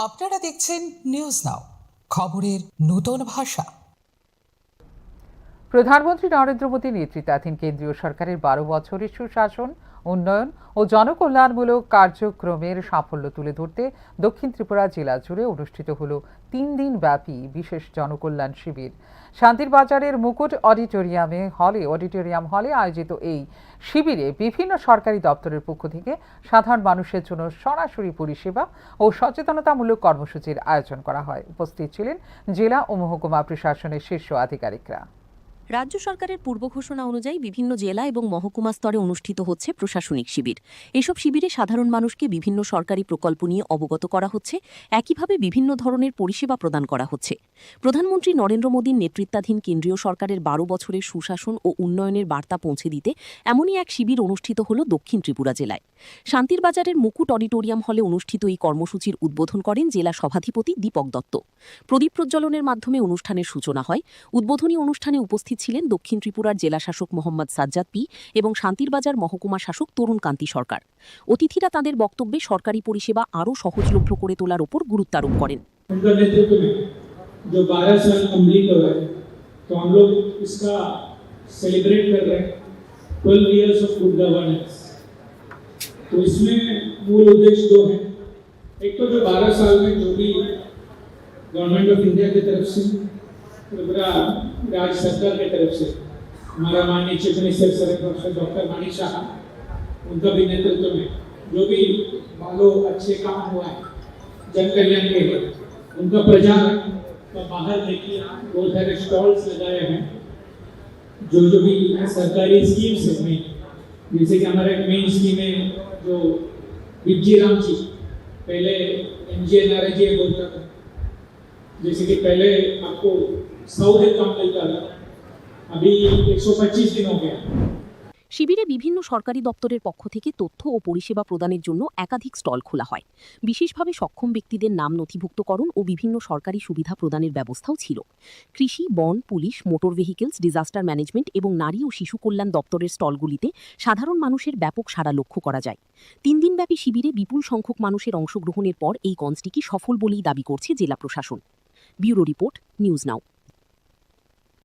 আপনারা দেখছেন news now, খবরের নতুন ভাষা। প্রধানমন্ত্রী নরেন্দ্র মোদী নেতৃত্বাধীন কেন্দ্রীয় সরকারের 12 বছরের সুশাসন, উন্নয়ন ও জনকল্যাণমূলক কার্যক্রমের সাফল্য তুলে ধরতে দক্ষিণ ত্রিপুরা জেলা জুড়ে অনুষ্ঠিত হল 3 দিন ব্যাপী বিশেষ জনকল্যাণ শিবির। শান্তির বাজারের মুকুট অডিটোরিয়াম হলে আয়োজিত এই শিবিরে বিভিন্ন সরকারি দপ্তরের পক্ষ থেকে সাধারণ মানুষের জন্য সরাসরি পরিষেবা ও সচেতনতামূলক কর্মসূচির আয়োজন করা হয়। উপস্থিত ছিলেন জেলা ও মহকুমা প্রশাসনের শীর্ষ আধিকারিকরা। রাজ্য সরকারের পূর্ব ঘোষণা অনুযায়ী বিভিন্ন জেলা এবং মহকুমা স্তরে অনুষ্ঠিত হচ্ছে প্রশাসনিক শিবির। এসব শিবিরে সাধারণ মানুষকে বিভিন্ন সরকারি প্রকল্প নিয়ে অবগত করা হচ্ছে, একইভাবে বিভিন্ন ধরনের পরিষেবা প্রদান করা হচ্ছে। প্রধানমন্ত্রী নরেন্দ্র মোদীর নেতৃত্বাধীন কেন্দ্রীয় সরকারের 12 বছরের সুশাসন ও উন্নয়নের বার্তা পৌঁছে দিতে এমনই এক শিবির অনুষ্ঠিত হল দক্ষিণ ত্রিপুরা জেলায়। শান্তির বাজারের মুকুট অডিটোরিয়াম হলে অনুষ্ঠিত এই কর্মসূচির উদ্বোধন করেন জেলা সভাধিপতি দীপক দত্ত। প্রদীপ প্রজ্বলনের মাধ্যমে অনুষ্ঠানের সূচনা হয়। উদ্বোধনী অনুষ্ঠানে উপস্থিত ছিলেন দক্ষিণ ত্রিপুরার জেলা শাসক মোহাম্মদ সাজ্জাদ পি এবং শান্তিরবাজার মহকুমা শাসক তরুণ কান্তি সরকার। অতিথিরা তাঁদের বক্তব্যে সরকারি পরিষেবা আরও সহজলভ্য করে তোলার উপর গুরুত্বারোপ করেন। जो 12 साल कंप्लीट हो रहा है, तो हम लोग इसका सेलिब्रेट कर रहे हैं 12 इयर्स ऑफ गुड गवर्नेंस। तो इसमें मूल उद्देश्य दो है। एक तो जो 12 साल में जो भी गवर्नमेंट ऑफ इंडिया की तरफ से, त्रिपुरा राज्य सरकार की तरफ से, हमारा माननीय chief minister sir doctor Manik Shah, उनका भी नेतृत्व में जो भी भालो अच्छे काम हुआ है जन कल्याण के लिए, उनका प्रचार तो बाहर देखिए बहुत सारे स्टॉल्स लगाए हैं जो भी सरकारी स्कीम्स है। जैसे कि हमारे मेन स्कीम है जो बिज्जी राम जी, पहले MGNRG बोलता था, जैसे कि पहले आपको 100 दिन काम मिलता था, अभी 125 दिन हो गया। শিবিরে বিভিন্ন সরকারি দপ্তরের পক্ষ থেকে তথ্য ও পরিষেবা প্রদানের জন্য একাধিক স্টল খোলা হয়। বিশেষভাবে সক্ষম ব্যক্তিদের নাম নথিভুক্তকরণ ও বিভিন্ন সরকারি সুবিধা প্রদানের ব্যবস্থাও ছিল। কৃষি, বন, police, motor vehicles, disaster management এবং নারী ও শিশু কল্যাণ দপ্তরের স্টলগুলিতে সাধারণ মানুষের ব্যাপক সাড়া লক্ষ্য করা যায়। 3 দিনব্যাপী শিবিরে বিপুল সংখ্যক মানুষের অংশগ্রহণের পর এই কনসটিকে সফল বলেই দাবি করছে জেলা প্রশাসন। Bureau report, news now.